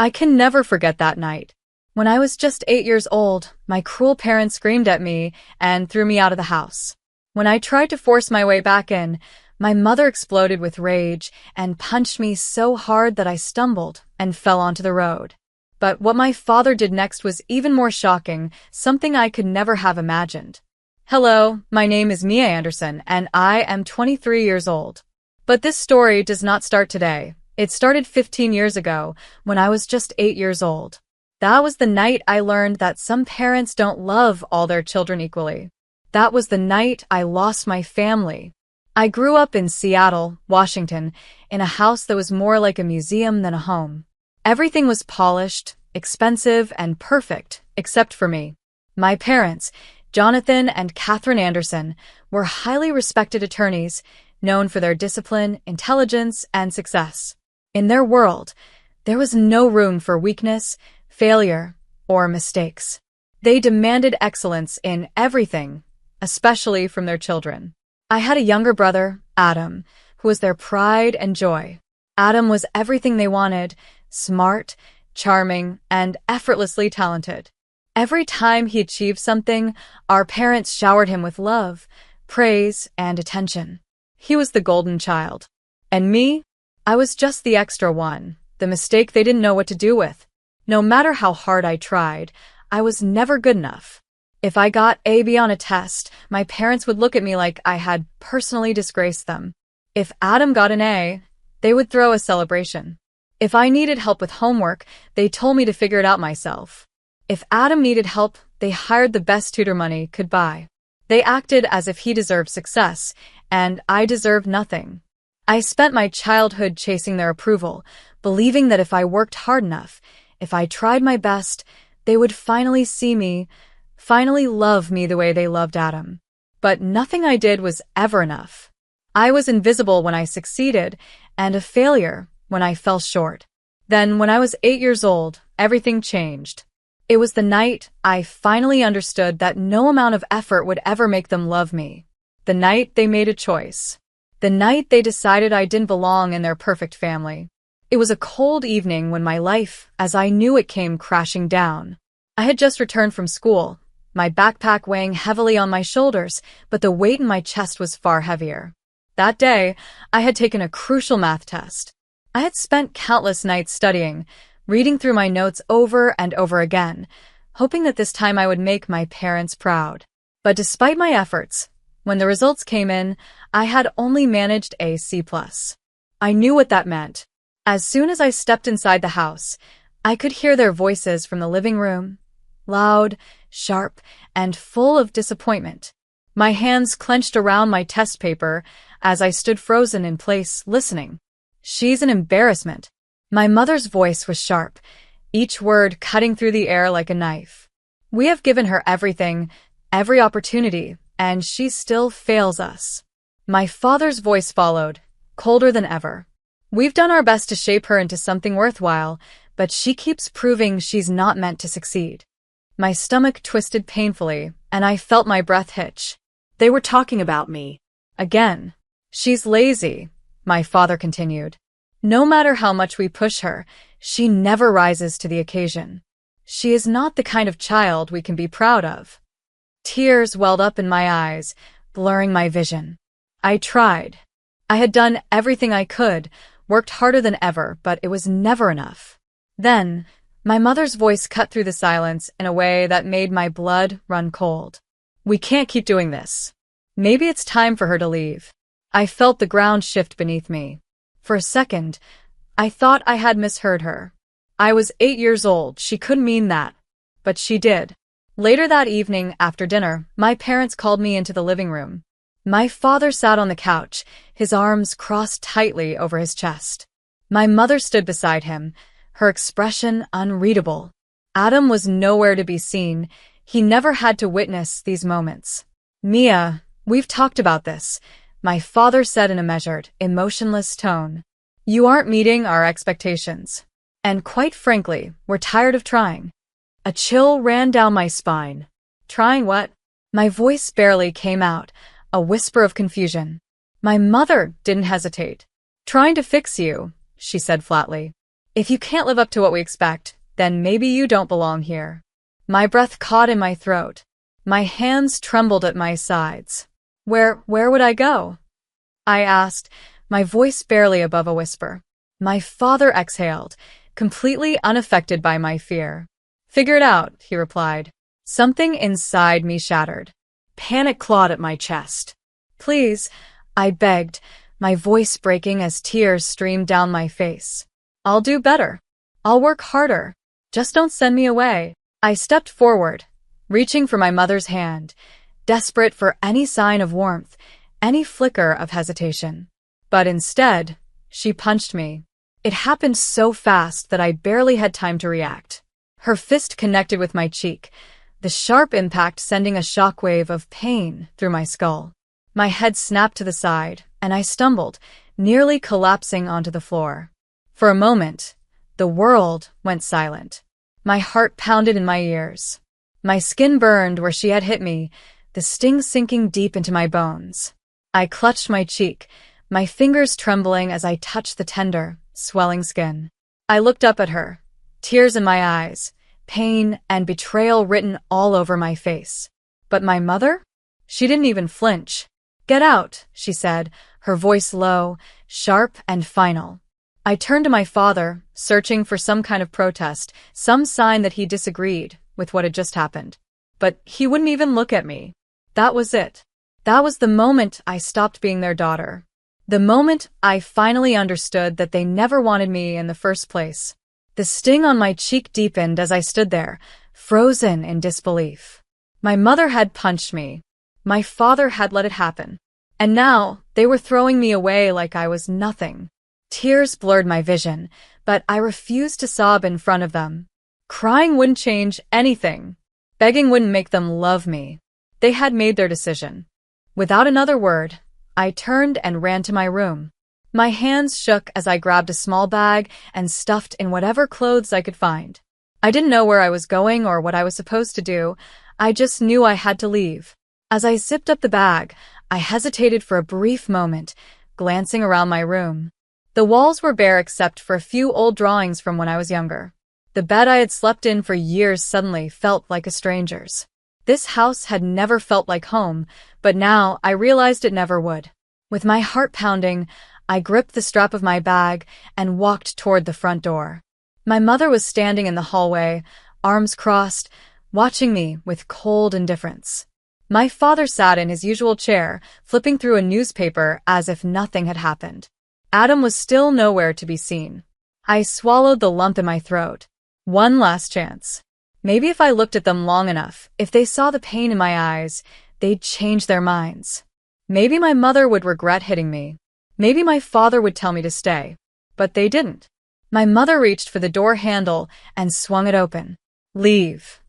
I can never forget that night. When I was just 8 years old, my cruel parents screamed at me and threw me out of the house. When I tried to force my way back in, my mother exploded with rage and punched me so hard that I stumbled and fell onto the road. But what my father did next was even more shocking, something I could never have imagined. Hello, my name is Mia Anderson, and I am 23 years old. But this story does not start today. It started 15 years ago, when I was just 8 years old. That was the night I learned that some parents don't love all their children equally. That was the night I lost my family. I grew up in Seattle, Washington, in a house that was more like a museum than a home. Everything was polished, expensive, and perfect, except for me. My parents, Jonathan and Catherine Anderson, were highly respected attorneys, known for their discipline, intelligence, and success. In their world, there was no room for weakness, failure, or mistakes. They demanded excellence in everything, especially from their children. I had a younger brother, Adam, who was their pride and joy. Adam was everything they wanted: smart, charming, and effortlessly talented. Every time he achieved something, our parents showered him with love, praise, and attention. He was the golden child. And me? I was just the extra one, the mistake they didn't know what to do with. No matter how hard I tried, I was never good enough. If I got a B on a test, my parents would look at me like I had personally disgraced them. If Adam got an A, they would throw a celebration. If I needed help with homework, they told me to figure it out myself. If Adam needed help, they hired the best tutor money could buy. They acted as if he deserved success, and I deserved nothing. I spent my childhood chasing their approval, believing that if I worked hard enough, if I tried my best, they would finally see me, finally love me the way they loved Adam. But nothing I did was ever enough. I was invisible when I succeeded, and a failure when I fell short. Then, when I was 8 years old, everything changed. It was the night I finally understood that no amount of effort would ever make them love me. The night they made a choice. The night they decided I didn't belong in their perfect family. It was a cold evening when my life, as I knew it, came crashing down. I had just returned from school, my backpack weighing heavily on my shoulders, but the weight in my chest was far heavier. That day, I had taken a crucial math test. I had spent countless nights studying, reading through my notes over and over again, hoping that this time I would make my parents proud. But despite my efforts, when the results came in, I had only managed a C+. I knew what that meant. As soon as I stepped inside the house, I could hear their voices from the living room, loud, sharp, and full of disappointment. My hands clenched around my test paper as I stood frozen in place, listening. "She's an embarrassment." My mother's voice was sharp, each word cutting through the air like a knife. "We have given her everything, every opportunity, and she still fails us." My father's voice followed, colder than ever. "We've done our best to shape her into something worthwhile, but she keeps proving she's not meant to succeed." My stomach twisted painfully, and I felt my breath hitch. They were talking about me. Again. "She's lazy," my father continued. "No matter how much we push her, she never rises to the occasion. She is not the kind of child we can be proud of." Tears welled up in my eyes, blurring my vision. I tried. I had done everything I could, worked harder than ever, but it was never enough. Then, my mother's voice cut through the silence in a way that made my blood run cold. "We can't keep doing this. Maybe it's time for her to leave." I felt the ground shift beneath me. For a second, I thought I had misheard her. I was 8 years old, she couldn't mean that. But she did. Later that evening, after dinner, my parents called me into the living room. My father sat on the couch, his arms crossed tightly over his chest. My mother stood beside him, her expression unreadable. Adam was nowhere to be seen. He never had to witness these moments. "Mia, we've talked about this," my father said in a measured, emotionless tone. "You aren't meeting our expectations. And quite frankly, we're tired of trying." A chill ran down my spine. "Trying what?" My voice barely came out, a whisper of confusion. My mother didn't hesitate. "Trying to fix you," she said flatly. If you can't live up to what we expect, then maybe you don't belong here. My breath caught in my throat. My hands trembled at my sides. Where would I go? I asked, my voice barely above a whisper. My father exhaled, completely unaffected by my fear. Figure it out, he replied. Something inside me shattered. Panic clawed at my chest. Please, I begged, my voice breaking as tears streamed down my face. I'll do better. I'll work harder. Just don't send me away. I stepped forward, reaching for my mother's hand, desperate for any sign of warmth, any flicker of hesitation. But instead, she punched me. It happened so fast that I barely had time to react. Her fist connected with my cheek, the sharp impact sending a shockwave of pain through my skull. My head snapped to the side, and I stumbled, nearly collapsing onto the floor. For a moment, the world went silent. My heart pounded in my ears. My skin burned where she had hit me, the sting sinking deep into my bones. I clutched my cheek, my fingers trembling as I touched the tender, swelling skin. I looked up at her, tears in my eyes, pain and betrayal written all over my face. But my mother? She didn't even flinch. Get out, she said, her voice low, sharp and final. I turned to my father, searching for some kind of protest, some sign that he disagreed with what had just happened. But he wouldn't even look at me. That was it. That was the moment I stopped being their daughter. The moment I finally understood that they never wanted me in the first place. The sting on my cheek deepened as I stood there, frozen in disbelief. My mother had punched me. My father had let it happen. And now they were throwing me away like I was nothing. Tears blurred my vision, but I refused to sob in front of them. Crying wouldn't change anything. Begging wouldn't make them love me. They had made their decision. Without another word, I turned and ran to my room. My hands shook as I grabbed a small bag and stuffed in whatever clothes I could find. I didn't know where I was going or what I was supposed to do. I just knew I had to leave. As I zipped up the bag, I hesitated for a brief moment, glancing around my room. The walls were bare except for a few old drawings from when I was younger. The bed I had slept in for years suddenly felt like a stranger's. This house had never felt like home, but now I realized it never would. With my heart pounding, I gripped the strap of my bag and walked toward the front door. My mother was standing in the hallway, arms crossed, watching me with cold indifference. My father sat in his usual chair, flipping through a newspaper as if nothing had happened. Adam was still nowhere to be seen. I swallowed the lump in my throat. One last chance. Maybe if I looked at them long enough, if they saw the pain in my eyes, they'd change their minds. Maybe my mother would regret hitting me. Maybe my father would tell me to stay. But they didn't. My mother reached for the door handle and swung it open. Leave.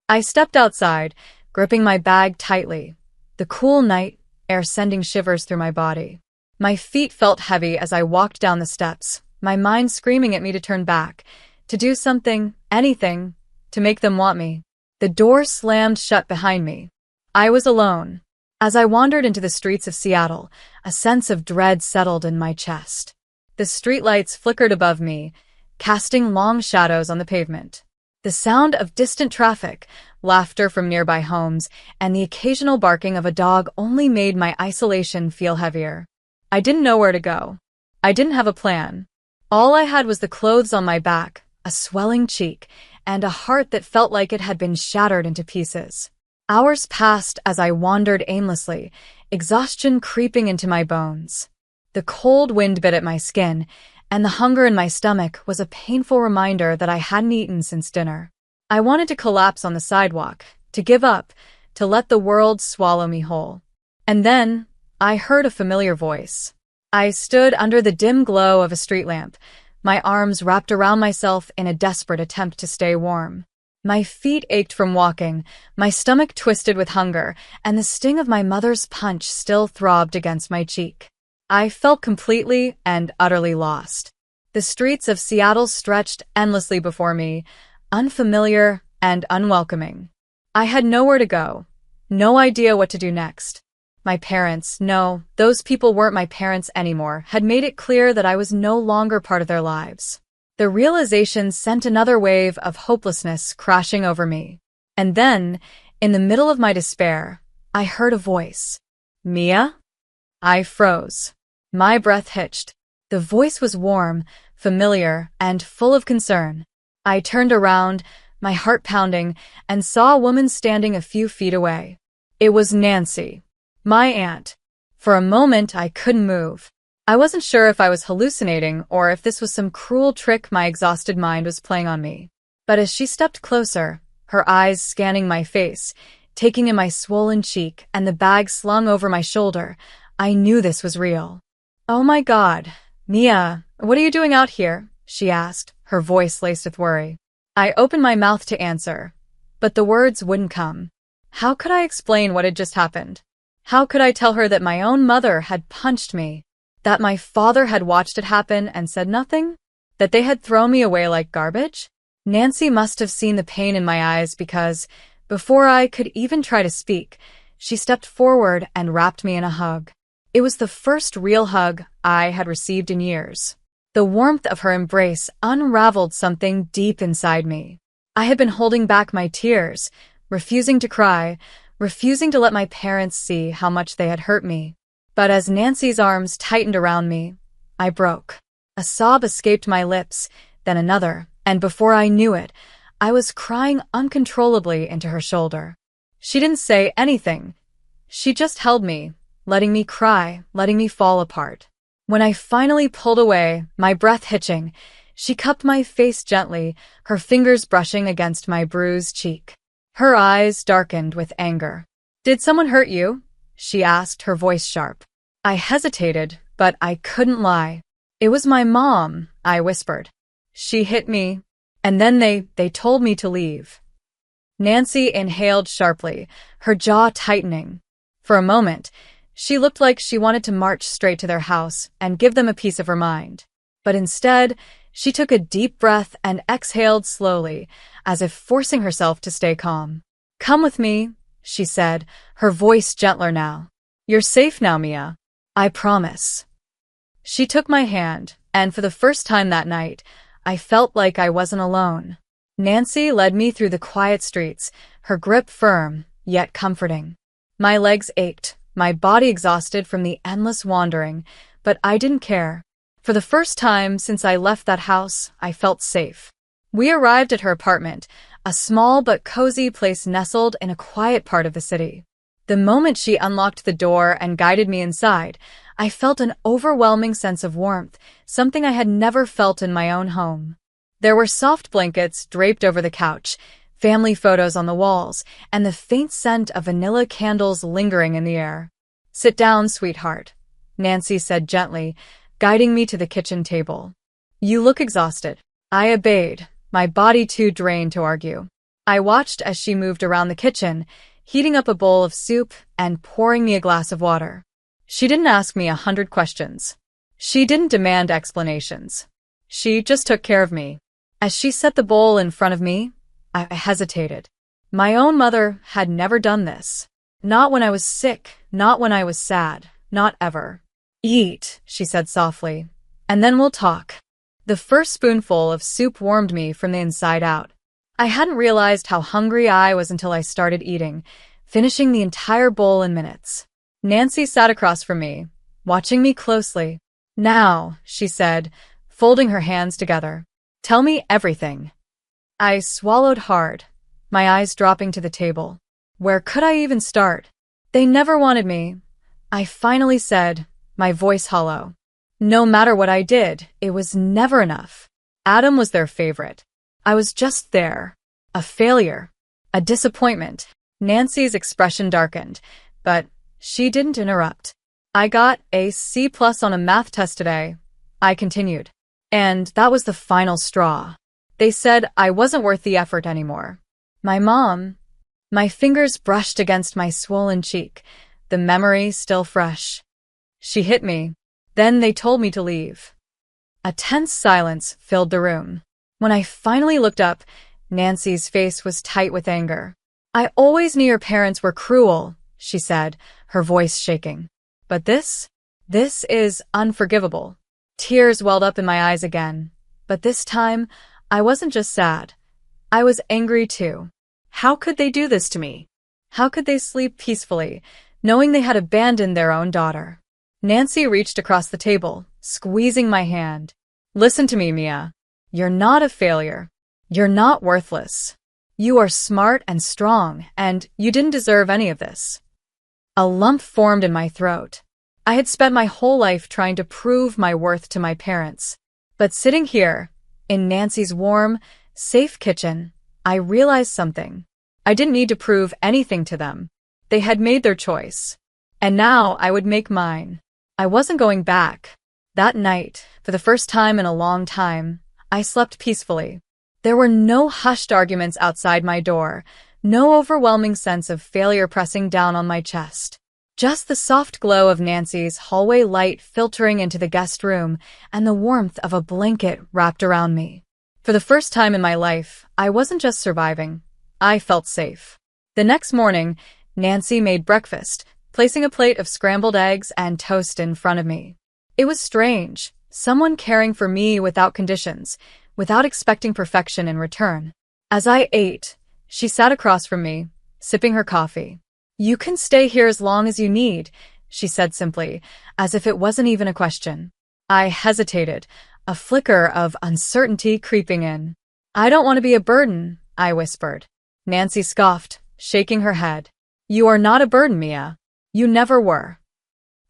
I stepped outside, gripping my bag tightly, the cool night air sending shivers through my body. My feet felt heavy as I walked down the steps, my mind screaming at me to turn back, to do something, anything, to make them want me. The door slammed shut behind me. I was alone. As I wandered into the streets of Seattle, a sense of dread settled in my chest. The streetlights flickered above me, casting long shadows on the pavement. The sound of distant traffic, laughter from nearby homes, and the occasional barking of a dog only made my isolation feel heavier. I didn't know where to go. I didn't have a plan. All I had was the clothes on my back, a swelling cheek, and a heart that felt like it had been shattered into pieces. Hours passed as I wandered aimlessly, exhaustion creeping into my bones. The cold wind bit at my skin, and the hunger in my stomach was a painful reminder that I hadn't eaten since dinner. I wanted to collapse on the sidewalk, to give up, to let the world swallow me whole. And then, I heard a familiar voice. I stood under the dim glow of a street lamp, my arms wrapped around myself in a desperate attempt to stay warm. My feet ached from walking, my stomach twisted with hunger, and the sting of my mother's punch still throbbed against my cheek. I felt completely and utterly lost. The streets of Seattle stretched endlessly before me, unfamiliar and unwelcoming. I had nowhere to go, no idea what to do next. My parents, no, those people weren't my parents anymore, had made it clear that I was no longer part of their lives. The realization sent another wave of hopelessness crashing over me. And then, in the middle of my despair, I heard a voice. Mia? I froze. My breath hitched. The voice was warm, familiar, and full of concern. I turned around, my heart pounding, and saw a woman standing a few feet away. It was Nancy, my aunt. For a moment, I couldn't move. I wasn't sure if I was hallucinating or if this was some cruel trick my exhausted mind was playing on me. But as she stepped closer, her eyes scanning my face, taking in my swollen cheek and the bag slung over my shoulder, I knew this was real. "Oh my God, Mia, what are you doing out here?" she asked, her voice laced with worry. I opened my mouth to answer, but the words wouldn't come. How could I explain what had just happened? How could I tell her that my own mother had punched me? That my father had watched it happen and said nothing? That they had thrown me away like garbage? Nancy must have seen the pain in my eyes because, before I could even try to speak, she stepped forward and wrapped me in a hug. It was the first real hug I had received in years. The warmth of her embrace unraveled something deep inside me. I had been holding back my tears, refusing to cry, refusing to let my parents see how much they had hurt me. But as Nancy's arms tightened around me, I broke. A sob escaped my lips, then another, and before I knew it, I was crying uncontrollably into her shoulder. She didn't say anything. She just held me, letting me cry, letting me fall apart. When I finally pulled away, my breath hitching, she cupped my face gently, her fingers brushing against my bruised cheek. Her eyes darkened with anger. "Did someone hurt you?" she asked, her voice sharp. I hesitated, but I couldn't lie. "It was my mom," I whispered. "She hit me, and then they told me to leave." Nancy inhaled sharply, her jaw tightening. For a moment, she looked like she wanted to march straight to their house and give them a piece of her mind. But instead, she took a deep breath and exhaled slowly, as if forcing herself to stay calm. "Come with me," she said, her voice gentler now. "You're safe now, Mia. I promise." She took my hand, and for the first time that night, I felt like I wasn't alone. Nancy led me through the quiet streets, her grip firm, yet comforting. My legs ached, my body exhausted from the endless wandering, but I didn't care. For the first time since I left that house, I felt safe. We arrived at her apartment, a small but cozy place nestled in a quiet part of the city. The moment she unlocked the door and guided me inside, I felt an overwhelming sense of warmth, something I had never felt in my own home. There were soft blankets draped over the couch, family photos on the walls, and the faint scent of vanilla candles lingering in the air. "Sit down, sweetheart," Nancy said gently, guiding me to the kitchen table. "You look exhausted." I obeyed, my body too drained to argue. I watched as she moved around the kitchen, heating up a bowl of soup and pouring me a glass of water. She didn't ask me 100 questions. She didn't demand explanations. She just took care of me. As she set the bowl in front of me, I hesitated. My own mother had never done this. Not when I was sick, not when I was sad, not ever. "Eat," she said softly, "and then we'll talk." The first spoonful of soup warmed me from the inside out. I hadn't realized how hungry I was until I started eating, finishing the entire bowl in minutes. Nancy sat across from me, watching me closely. "Now," she said, folding her hands together, "tell me everything." I swallowed hard, my eyes dropping to the table. Where could I even start? "They never wanted me," I finally said, my voice hollow. "No matter what I did, it was never enough. Adam was their favorite. I was just there. A failure. A disappointment." Nancy's expression darkened, but she didn't interrupt. "I got a C+ on a math test today," I continued. "And that was the final straw. They said I wasn't worth the effort anymore. My mom..." My fingers brushed against my swollen cheek, the memory still fresh. "She hit me. Then they told me to leave." A tense silence filled the room. When I finally looked up, Nancy's face was tight with anger. "I always knew your parents were cruel," she said, her voice shaking. "But this is unforgivable." Tears welled up in my eyes again, But this time, I wasn't just sad. I was angry too. How could they do this to me? How could they sleep peacefully, knowing they had abandoned their own daughter? Nancy reached across the table, squeezing my hand. Listen to me, Mia. You're not a failure. You're not worthless. You are smart and strong, and you didn't deserve any of this. A lump formed in my throat. I had spent my whole life trying to prove my worth to my parents. But sitting here, in Nancy's warm, safe kitchen, I realized something. I didn't need to prove anything to them. They had made their choice. And now I would make mine. I wasn't going back. That night, for the first time in a long time, I slept peacefully. There were no hushed arguments outside my door, no overwhelming sense of failure pressing down on my chest. Just the soft glow of Nancy's hallway light filtering into the guest room and the warmth of a blanket wrapped around me. For the first time in my life, I wasn't just surviving. I felt safe. The next morning, Nancy made breakfast, placing a plate of scrambled eggs and toast in front of me. It was strange, someone caring for me without conditions, without expecting perfection in return. As I ate, she sat across from me, sipping her coffee. You can stay here as long as you need, she said simply, as if it wasn't even a question. I hesitated, a flicker of uncertainty creeping in. I don't want to be a burden, I whispered. Nancy scoffed, shaking her head. You are not a burden, Mia. You never were.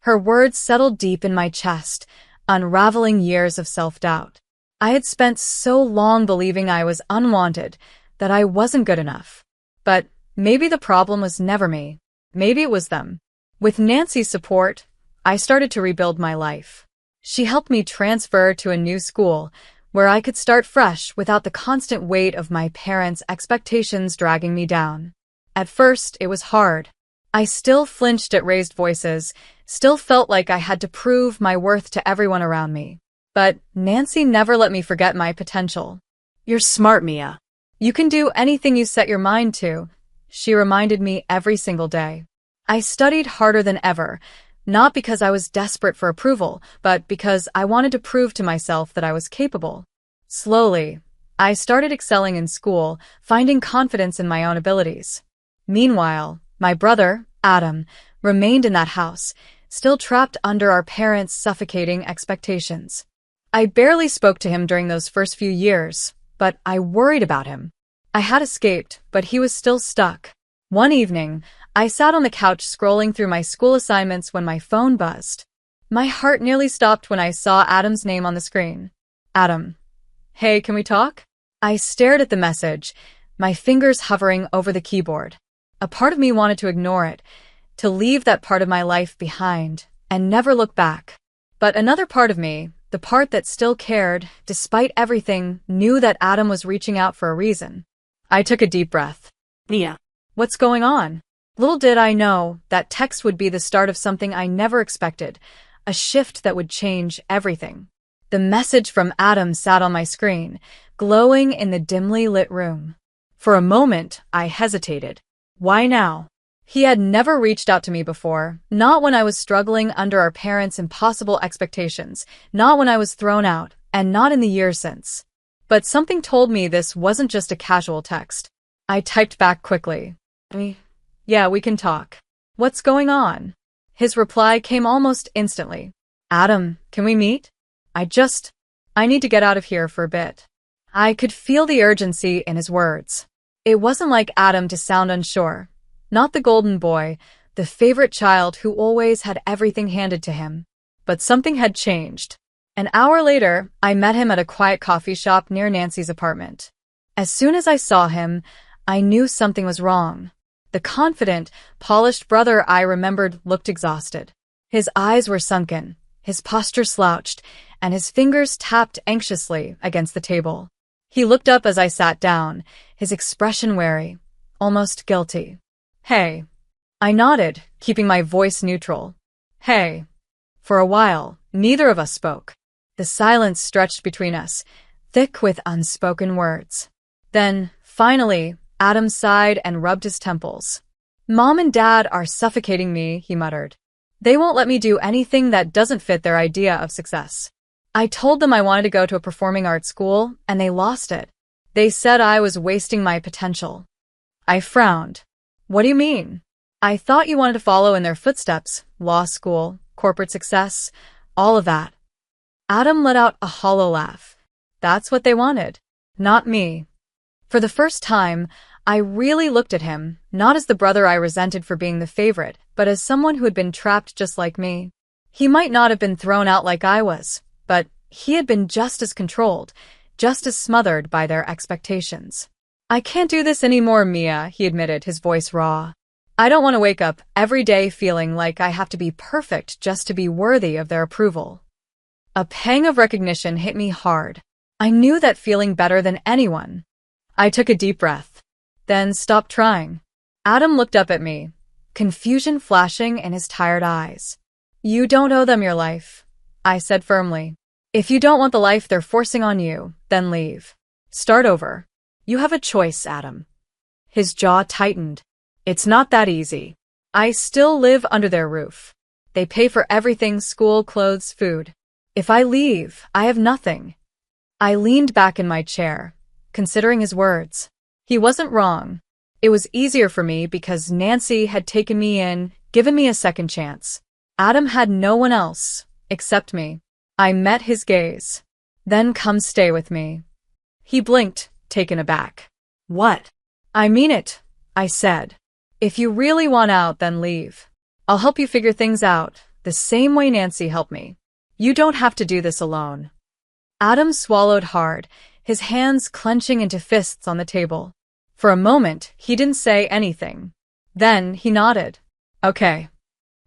Her words settled deep in my chest, unraveling years of self-doubt. I had spent so long believing I was unwanted, that I wasn't good enough. But maybe the problem was never me. Maybe it was them. With Nancy's support, I started to rebuild my life. She helped me transfer to a new school, where I could start fresh without the constant weight of my parents' expectations dragging me down. At first, it was hard. I still flinched at raised voices, still felt like I had to prove my worth to everyone around me. But Nancy never let me forget my potential. You're smart, Mia. You can do anything you set your mind to, she reminded me every single day. I studied harder than ever, not because I was desperate for approval, but because I wanted to prove to myself that I was capable. Slowly, I started excelling in school, finding confidence in my own abilities. Meanwhile, my brother, Adam, remained in that house, still trapped under our parents' suffocating expectations. I barely spoke to him during those first few years, but I worried about him. I had escaped, but he was still stuck. One evening, I sat on the couch scrolling through my school assignments when my phone buzzed. My heart nearly stopped when I saw Adam's name on the screen. Adam. Hey, can we talk? I stared at the message, my fingers hovering over the keyboard. A part of me wanted to ignore it, to leave that part of my life behind, and never look back. But another part of me, the part that still cared, despite everything, knew that Adam was reaching out for a reason. I took a deep breath. Mia. What's going on? Little did I know that text would be the start of something I never expected, a shift that would change everything. The message from Adam sat on my screen, glowing in the dimly lit room. For a moment, I hesitated. Why now? He had never reached out to me before, not when I was struggling under our parents' impossible expectations, not when I was thrown out, and not in the years since. But something told me this wasn't just a casual text. I typed back quickly. Yeah, we can talk. What's going on? His reply came almost instantly. Adam, can we meet? I need to get out of here for a bit. I could feel the urgency in his words. It wasn't like Adam to sound unsure. Not the golden boy, the favorite child who always had everything handed to him. But something had changed. An hour later, I met him at a quiet coffee shop near Nancy's apartment. As soon as I saw him, I knew something was wrong. The confident, polished brother I remembered looked exhausted. His eyes were sunken, his posture slouched, and his fingers tapped anxiously against the table. He looked up as I sat down, his expression wary, almost guilty. Hey. I nodded, keeping my voice neutral. Hey. For a while, neither of us spoke. The silence stretched between us, thick with unspoken words. Then, finally, Adam sighed and rubbed his temples. Mom and Dad are suffocating me, he muttered. They won't let me do anything that doesn't fit their idea of success. I told them I wanted to go to a performing arts school, and they lost it. They said I was wasting my potential. I frowned. What do you mean? I thought you wanted to follow in their footsteps, law school, corporate success, all of that. Adam let out a hollow laugh. That's what they wanted, not me. For the first time, I really looked at him, not as the brother I resented for being the favorite, but as someone who had been trapped just like me. He might not have been thrown out like I was, but he had been just as controlled, just as smothered by their expectations. I can't do this anymore, Mia, he admitted, his voice raw. I don't want to wake up every day feeling like I have to be perfect just to be worthy of their approval. A pang of recognition hit me hard. I knew that feeling better than anyone. I took a deep breath, then stopped trying. Adam looked up at me, confusion flashing in his tired eyes. You don't owe them your life, I said firmly. If you don't want the life they're forcing on you, then leave. Start over. You have a choice, Adam. His jaw tightened. It's not that easy. I still live under their roof. They pay for everything: school, clothes, food. If I leave, I have nothing. I leaned back in my chair, considering his words. He wasn't wrong. It was easier for me because Nancy had taken me in, given me a second chance. Adam had no one else, except me. I met his gaze. Then come stay with me. He blinked, taken aback. What? I mean it, I said. If you really want out, then leave. I'll help you figure things out, the same way Nancy helped me. You don't have to do this alone. Adam swallowed hard, his hands clenching into fists on the table. For a moment, he didn't say anything. Then he nodded. Okay.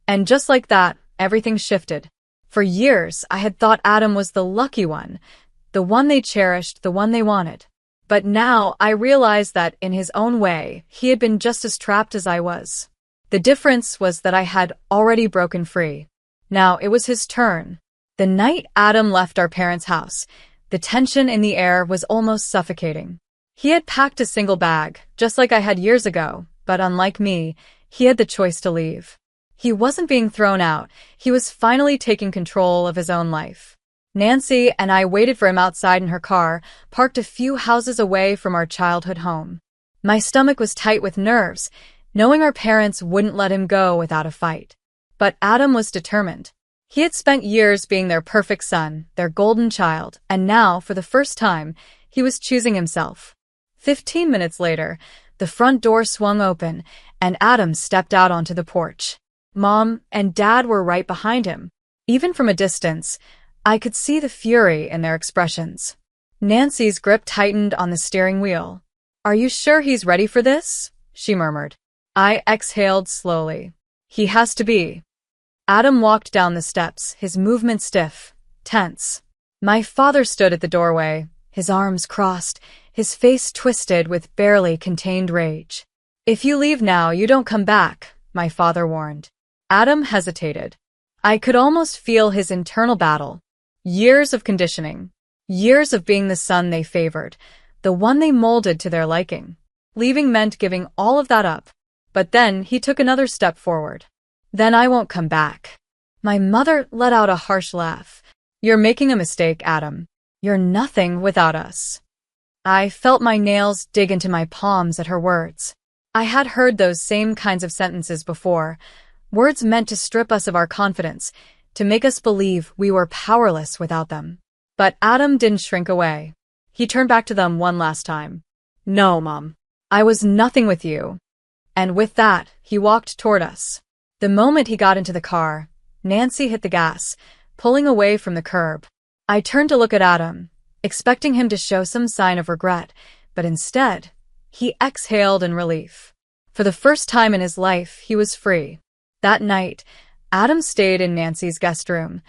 And just like that, everything shifted. For years, I had thought Adam was the lucky one, the one they cherished, the one they wanted. But now I realized that, in his own way, he had been just as trapped as I was. The difference was that I had already broken free. Now it was his turn. The night Adam left our parents' house, the tension in the air was almost suffocating. He had packed a single bag, just like I had years ago, but unlike me, he had the choice to leave. He wasn't being thrown out, he was finally taking control of his own life. Nancy and I waited for him outside in her car, parked a few houses away from our childhood home. My stomach was tight with nerves, knowing our parents wouldn't let him go without a fight. But Adam was determined. He had spent years being their perfect son, their golden child, and now, for the first time, he was choosing himself. 15 minutes later, the front door swung open, and Adam stepped out onto the porch. Mom and Dad were right behind him. Even from a distance, I could see the fury in their expressions. Nancy's grip tightened on the steering wheel. Are you sure he's ready for this? She murmured. I exhaled slowly. He has to be. Adam walked down the steps, his movement stiff, tense. My father stood at the doorway, his arms crossed, his face twisted with barely contained rage. If you leave now, you don't come back, my father warned. Adam hesitated. I could almost feel his internal battle. Years of conditioning. Years of being the son they favored, the one they molded to their liking. Leaving meant giving all of that up. But then he took another step forward. Then I won't come back. My mother let out a harsh laugh. You're making a mistake, Adam. You're nothing without us. I felt my nails dig into my palms at her words. I had heard those same kinds of sentences before. Words meant to strip us of our confidence, to make us believe we were powerless without them. But Adam didn't shrink away. He turned back to them one last time. No, Mom. I was nothing with you. And with that, he walked toward us. The moment he got into the car, Nancy hit the gas, pulling away from the curb. I turned to look at Adam, expecting him to show some sign of regret, but instead, he exhaled in relief. For the first time in his life, he was free. That night, Adam stayed in Nancy's guest room,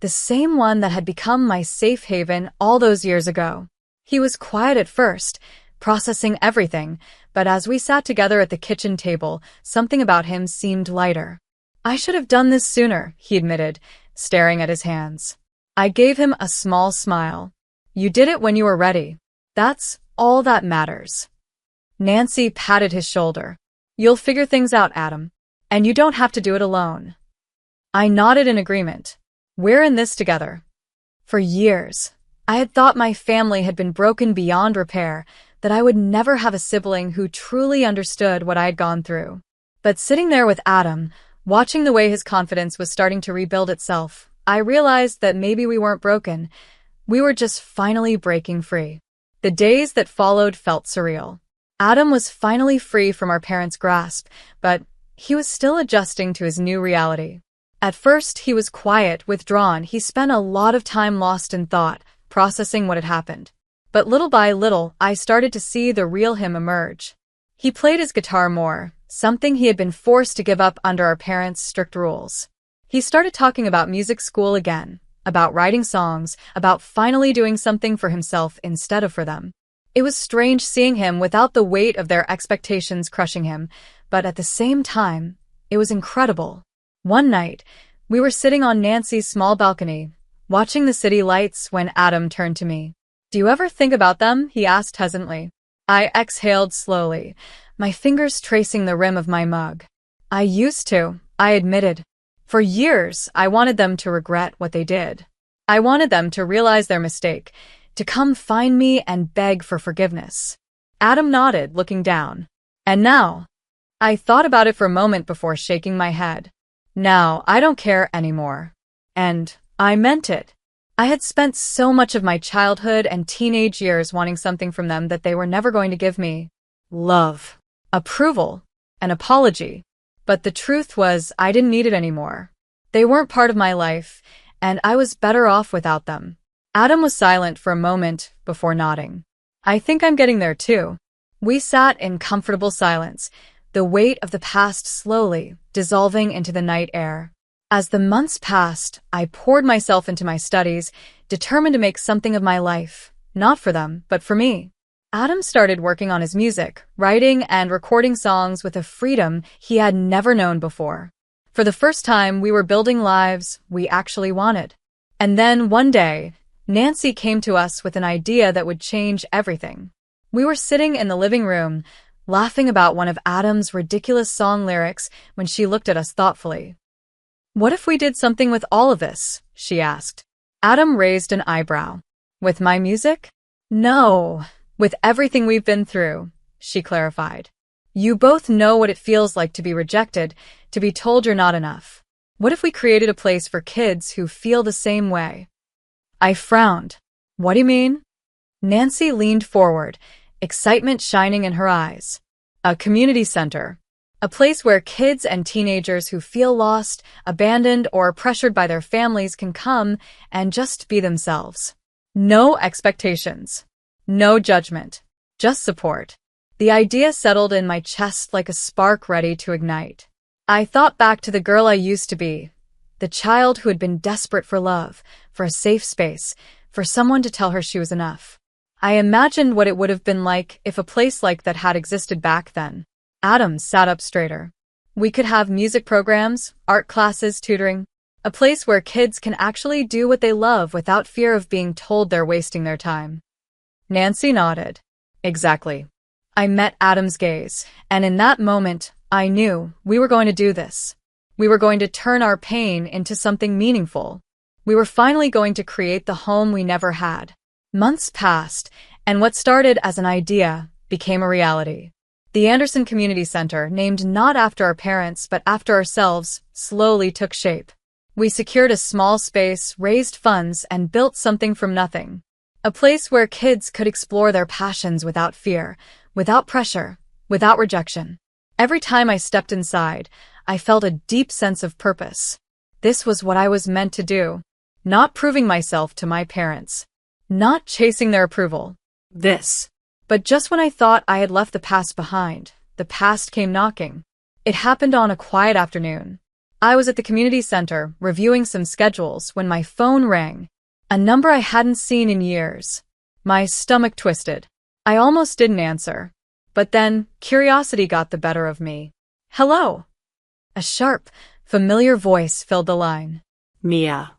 the same one that had become my safe haven all those years ago. He was quiet at first, processing everything, but as we sat together at the kitchen table, something about him seemed lighter. I should have done this sooner, he admitted, staring at his hands. I gave him a small smile. You did it when you were ready. That's all that matters. Nancy patted his shoulder. You'll figure things out, Adam. And you don't have to do it alone. I nodded in agreement. We're in this together. For years, I had thought my family had been broken beyond repair, that I would never have a sibling who truly understood what I had gone through. But sitting there with Adam, watching the way his confidence was starting to rebuild itself, I realized that maybe we weren't broken. We were just finally breaking free. The days that followed felt surreal. Adam was finally free from our parents' grasp, but he was still adjusting to his new reality. At first, he was quiet, withdrawn. He spent a lot of time lost in thought, processing what had happened. But little by little, I started to see the real him emerge. He played his guitar more, something he had been forced to give up under our parents' strict rules. He started talking about music school again, about writing songs, about finally doing something for himself instead of for them. It was strange seeing him without the weight of their expectations crushing him, but at the same time, it was incredible. One night, we were sitting on Nancy's small balcony, watching the city lights when Adam turned to me. "Do you ever think about them?" he asked hesitantly. I exhaled slowly, my fingers tracing the rim of my mug. "I used to," I admitted. "For years, I wanted them to regret what they did. I wanted them to realize their mistake, to come find me and beg for forgiveness." Adam nodded, looking down. "And now?" I thought about it for a moment before shaking my head. "Now, I don't care anymore." And I meant it. I had spent so much of my childhood and teenage years wanting something from them that they were never going to give me. Love, approval, an apology. But the truth was, I didn't need it anymore. They weren't part of my life, and I was better off without them. Adam was silent for a moment before nodding. "I think I'm getting there too." We sat in comfortable silence, the weight of the past slowly dissolving into the night air. As the months passed, I poured myself into my studies, determined to make something of my life, not for them, but for me. Adam started working on his music, writing and recording songs with a freedom he had never known before. For the first time, we were building lives we actually wanted. And then, one day, Nancy came to us with an idea that would change everything. We were sitting in the living room, laughing about one of Adam's ridiculous song lyrics when she looked at us thoughtfully. "What if we did something with all of this?" she asked. Adam raised an eyebrow. "With my music?" "No, with everything we've been through," she clarified. "You both know what it feels like to be rejected, to be told you're not enough. What if we created a place for kids who feel the same way?" I frowned. "What do you mean?" Nancy leaned forward, excitement shining in her eyes. "A community center. A place where kids and teenagers who feel lost, abandoned, or pressured by their families can come and just be themselves. No expectations. No judgment. Just support." The idea settled in my chest like a spark ready to ignite. I thought back to the girl I used to be, the child who had been desperate for love, for a safe space, for someone to tell her she was enough. I imagined what it would have been like if a place like that had existed back then. Adam sat up straighter. "We could have music programs, art classes, tutoring. A place where kids can actually do what they love without fear of being told they're wasting their time." Nancy nodded. "Exactly." I met Adam's gaze, and in that moment, I knew we were going to do this. We were going to turn our pain into something meaningful. We were finally going to create the home we never had. Months passed, and what started as an idea became a reality. The Anderson Community Center, named not after our parents but after ourselves, slowly took shape. We secured a small space, raised funds, and built something from nothing. A place where kids could explore their passions without fear, without pressure, without rejection. Every time I stepped inside, I felt a deep sense of purpose. This was what I was meant to do. Not proving myself to my parents. Not chasing their approval. But just when I thought I had left the past behind, the past came knocking. It happened on a quiet afternoon. I was at the community center, reviewing some schedules, when my phone rang. A number I hadn't seen in years. My stomach twisted. I almost didn't answer. But then, curiosity got the better of me. "Hello." A sharp, familiar voice filled the line. "Mia."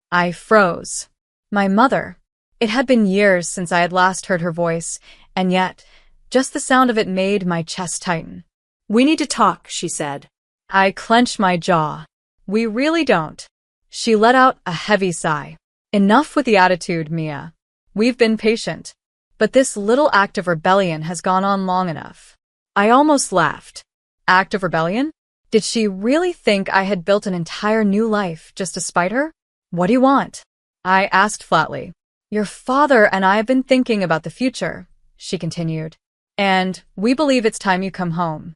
I froze. My mother. It had been years since I had last heard her voice, and yet, just the sound of it made my chest tighten. "We need to talk," she said. I clenched my jaw. "We really don't." She let out a heavy sigh. Enough with the attitude, Mia. We've been patient. But this little act of rebellion has gone on long enough. I almost laughed. Act of rebellion? Did she really think I had built an entire new life just to spite her? What do you want? I asked flatly. Your father and I have been thinking about the future, she continued. And we believe it's time you come home.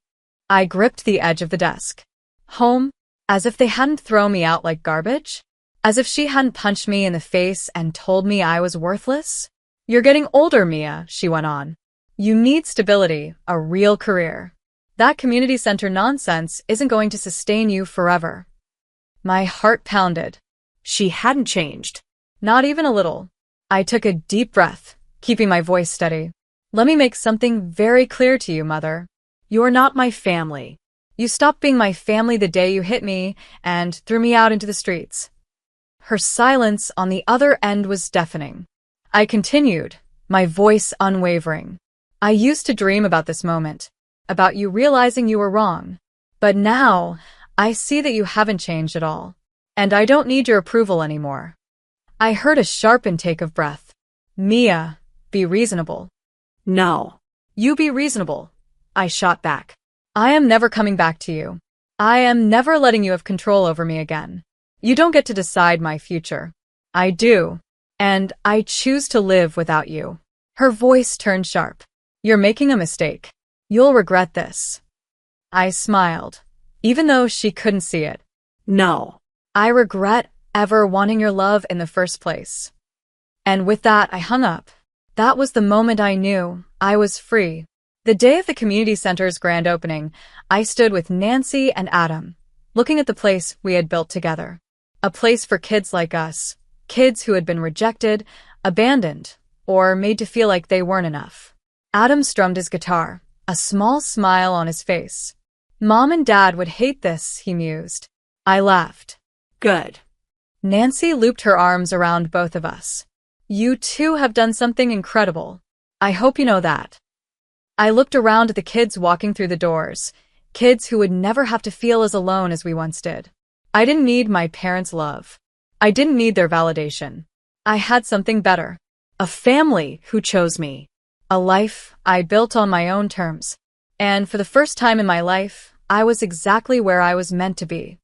I gripped the edge of the desk. Home? As if they hadn't thrown me out like garbage? As if she hadn't punched me in the face and told me I was worthless? You're getting older, Mia, she went on. You need stability, a real career. That community center nonsense isn't going to sustain you forever. My heart pounded. She hadn't changed. Not even a little. I took a deep breath, keeping my voice steady. Let me make something very clear to you, Mother. You're not my family. You stopped being my family the day you hit me and threw me out into the streets. Her silence on the other end was deafening. I continued, my voice unwavering. I used to dream about this moment, about you realizing you were wrong. But now, I see that you haven't changed at all. And I don't need your approval anymore. I heard a sharp intake of breath. Mia, be reasonable. No. You be reasonable, I shot back. I am never coming back to you. I am never letting you have control over me again. You don't get to decide my future. I do. And I choose to live without you. Her voice turned sharp. You're making a mistake. You'll regret this. I smiled, even though she couldn't see it. No. I regret ever wanting your love in the first place. And with that, I hung up. That was the moment I knew I was free. The day of the community center's grand opening, I stood with Nancy and Adam, looking at the place we had built together. A place for kids like us, kids who had been rejected, abandoned, or made to feel like they weren't enough. Adam strummed his guitar, a small smile on his face. Mom and Dad would hate this, he mused. I laughed. Good. Nancy looped her arms around both of us. You two have done something incredible. I hope you know that. I looked around at the kids walking through the doors, kids who would never have to feel as alone as we once did. I didn't need my parents' love. I didn't need their validation. I had something better. A family who chose me. A life I built on my own terms. And for the first time in my life, I was exactly where I was meant to be.